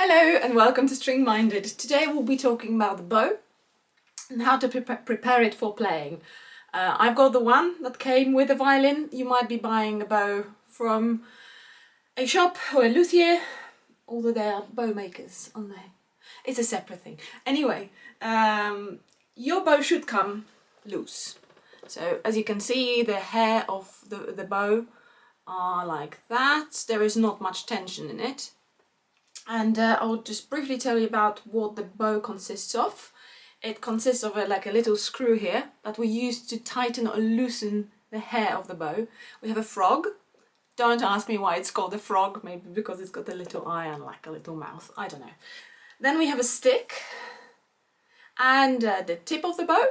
Hello and welcome to String Minded. Today we'll be talking about the bow and how to prepare it for playing. I've got the one that came with a violin. You might be buying a bow from a shop or a luthier, although they are bow makers, aren't they? It's a separate thing. Anyway, your bow should come loose. So as you can see, the hair of the bow are like that. There is not much tension in it. And I'll just briefly tell you about what the bow consists of. It consists of like a little screw here that we use to tighten or loosen the hair of the bow. We have a frog. Don't ask me why it's called a frog, maybe because it's got a little eye and like a little mouth, I don't know. Then we have a stick and the tip of the bow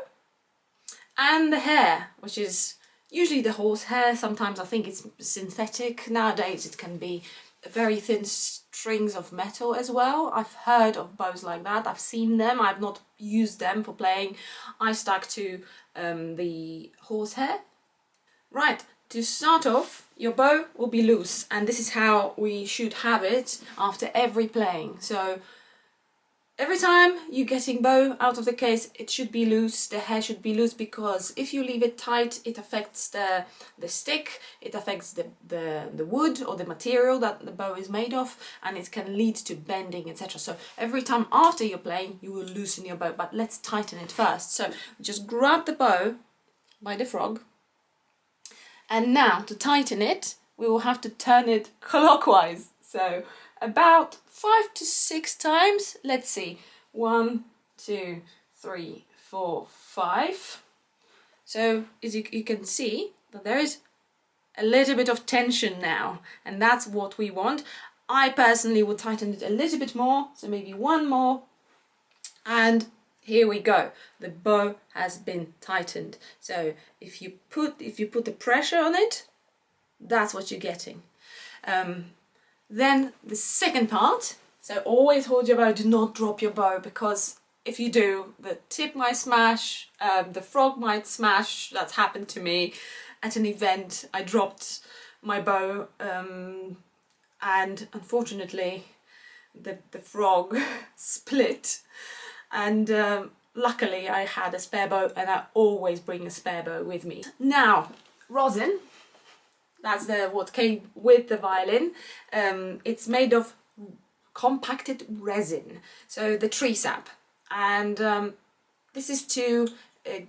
and the hair, which is usually the horse hair. Sometimes I think it's synthetic. Nowadays it can be very thin strings of metal as well. I've heard of bows like that. I've seen them. I've not used them for playing. I stuck to the horsehair. Right, to start off, your bow will be loose, and this is how we should have it after every playing. So every time you're getting bow out of the case, it should be loose, the hair should be loose, because if you leave it tight, it affects the stick, it affects the wood or the material that the bow is made of, and it can lead to bending, etc. So every time after you're playing, you will loosen your bow, but let's tighten it first. So just grab the bow by the frog, and now to tighten it, we will have to turn it clockwise. So about 5 to 6 times. Let's see, 1, 2, 3, 4, 5. So as you can see that there is a little bit of tension now, and that's what we want. I personally would tighten it a little bit more, so maybe one more, and here we go. The bow has been tightened. So if you put the pressure on it, that's what you're getting. Then the second part, so always hold your bow, do not drop your bow, because if you do, the tip might smash, the frog might smash. That's happened to me at an event. I dropped my bow and unfortunately the frog split, and luckily I had a spare bow, and I always bring a spare bow with me. Now, rosin. That's what came with the violin. It's made of compacted resin, so the tree sap, and this is to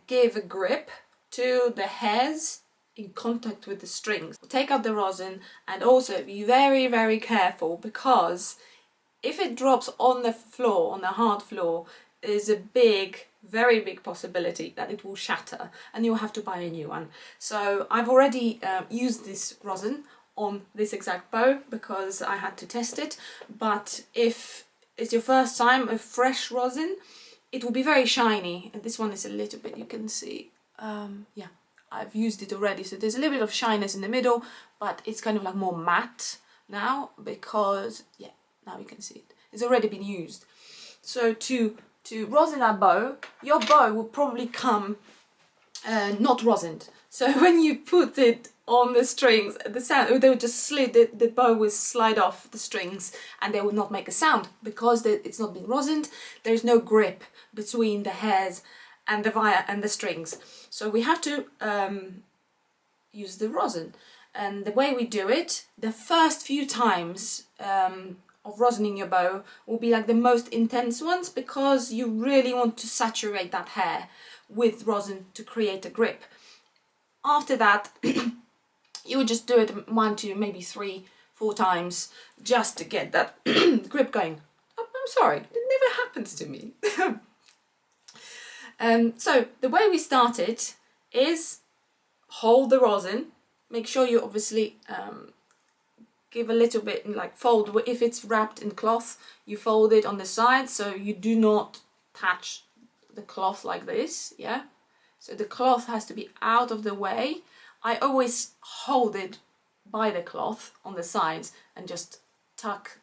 give a grip to the hairs in contact with the strings. Take out the rosin, and also be very, very careful, because if it drops on the floor, on the hard floor, there's a very big possibility that it will shatter and you'll have to buy a new one. So I've already used this rosin on this exact bow because I had to test it, but if it's your first time of fresh rosin, it will be very shiny, and this one is a little bit, you can see, yeah, I've used it already, so there's a little bit of shyness in the middle, but it's kind of like more matte now, because yeah, now you can see it, it's already been used. So to rosin our bow, your bow will probably come not rosined. So when you put it on the strings, the sound, they will just slide, the bow will slide off the strings, and they will not make a sound, because it's not been rosined. There is no grip between the hairs and the wire and the strings. So we have to use the rosin. And the way we do it, the first few times of rosining your bow will be like the most intense ones, because you really want to saturate that hair with rosin to create a grip. After that, you would just do it 1, 2, maybe 3, 4 times just to get that grip going. I'm sorry, it never happens to me. So the way we start it is hold the rosin, make sure you obviously give a little bit, like fold, if it's wrapped in cloth, you fold it on the side, so you do not touch the cloth like this, yeah? So the cloth has to be out of the way. I always hold it by the cloth on the sides and just tuck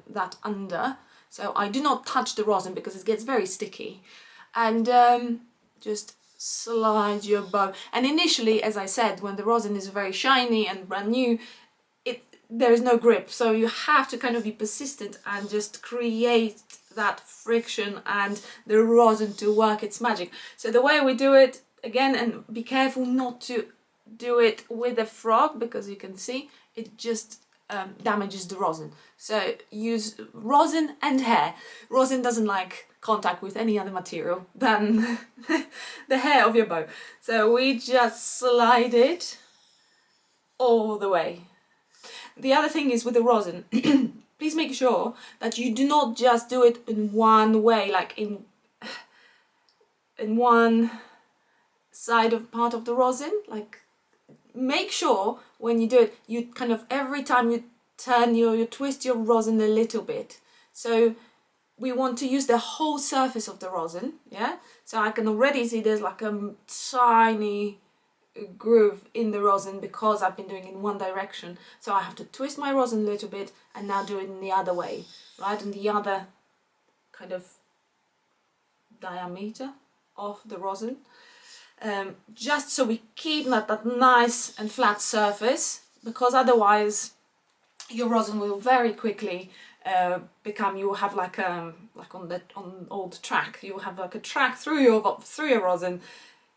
that under. So I do not touch the rosin because it gets very sticky. And just slide your bow. And initially, as I said, when the rosin is very shiny and brand new, there is no grip. So you have to kind of be persistent and just create that friction and the rosin to work its magic. So the way we do it, again, and be careful not to do it with a frog, because you can see it just damages the rosin. So use rosin and hair. Rosin doesn't like contact with any other material than the hair of your bow. So we just slide it all the way. The other thing is with the rosin, please make sure that you do not just do it in one way, like in one side of part of the rosin. Like, make sure when you do it, you kind of, every time you turn, you twist your rosin a little bit. So we want to use the whole surface of the rosin, yeah? So I can already see there's like a tiny groove in the rosin because I've been doing it in one direction. So I have to twist my rosin a little bit and now do it in the other way, right? In the other kind of diameter of the rosin. Just so we keep that nice and flat surface, because otherwise your rosin will very quickly become, you will have like on old track, you will have like a track through your rosin.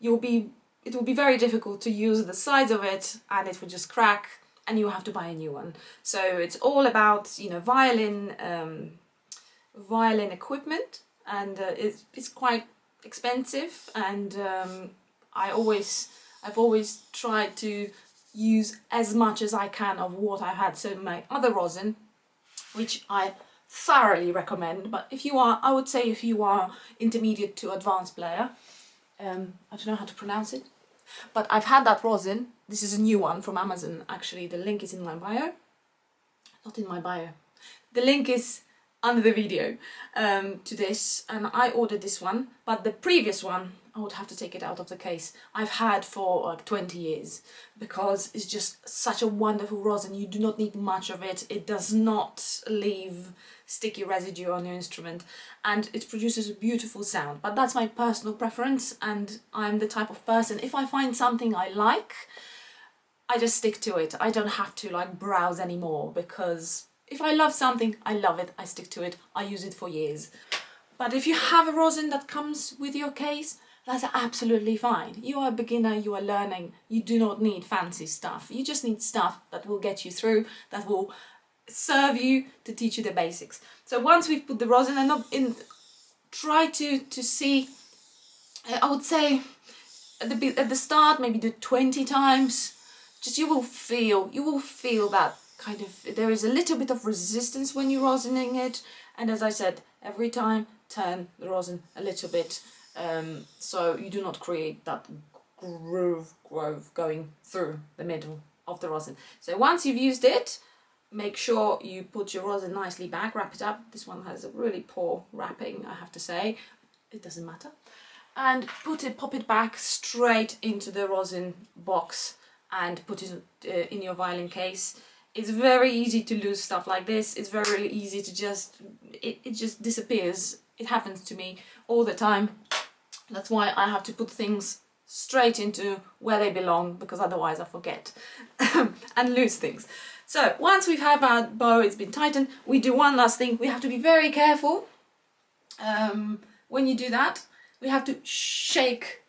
It will be very difficult to use the sides of it, and it will just crack and you have to buy a new one. So it's all about, you know, violin equipment, and it's quite expensive, and I've always tried to use as much as I can of what I had. So my other rosin, which I thoroughly recommend, but I would say if you are intermediate to advanced player, I don't know how to pronounce it, but I've had that rosin. This is a new one from Amazon, actually. The link is in my bio. Not in my bio. The link is under the video to this, and I ordered this one, but the previous one, I would have to take it out of the case, I've had for like 20 years, because it's just such a wonderful rosin. You do not need much of it. It does not leave sticky residue on your instrument, and it produces a beautiful sound. But that's my personal preference, and I'm the type of person, if I find something I like, I just stick to it. I don't have to like browse anymore, because if I love something, I love it, I stick to it, I use it for years. But if you have a rosin that comes with your case, that's absolutely fine. You are a beginner, you are learning, you do not need fancy stuff. You just need stuff that will get you through, that will serve you to teach you the basics. So once we've put the rosin in, try to see, I would say at the start, maybe do 20 times. Just you will feel that kind of, there is a little bit of resistance when you're rosining it, and as I said, every time turn the rosin a little bit, so you do not create that groove going through the middle of the rosin. So once you've used it, make sure you put your rosin nicely back, wrap it up. This one has a really poor wrapping, I have to say. It doesn't matter. And pop it back straight into the rosin box and put it in your violin case. It's very easy to lose stuff like this. It's very easy to just, it just disappears. It happens to me all the time. That's why I have to put things straight into where they belong, because otherwise I forget and lose things. So once we've had our bow, it's been tightened, we do one last thing. We have to be very careful. When you do that, we have to shake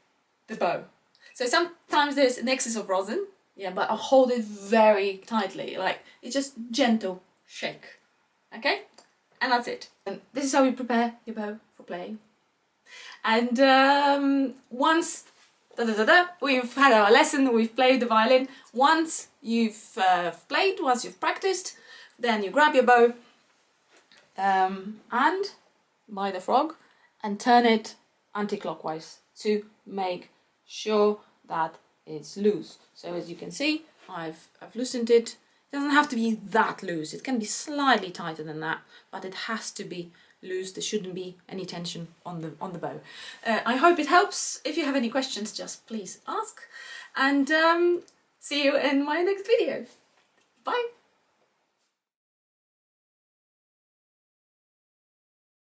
the bow. So sometimes there's an excess of rosin, yeah, but I'll hold it very tightly, like it's just gentle shake, okay? And that's it. And this is how you prepare your bow for playing. And once we've had our lesson, we've played the violin, once you've played, once you've practiced, then you grab your bow and by the frog and turn it anti-clockwise to make sure that it's loose. So as you can see, I've loosened it. It doesn't have to be that loose. It can be slightly tighter than that, but it has to be loose. There shouldn't be any tension on the bow. I hope it helps. If you have any questions, just please ask. And see you in my next video. Bye.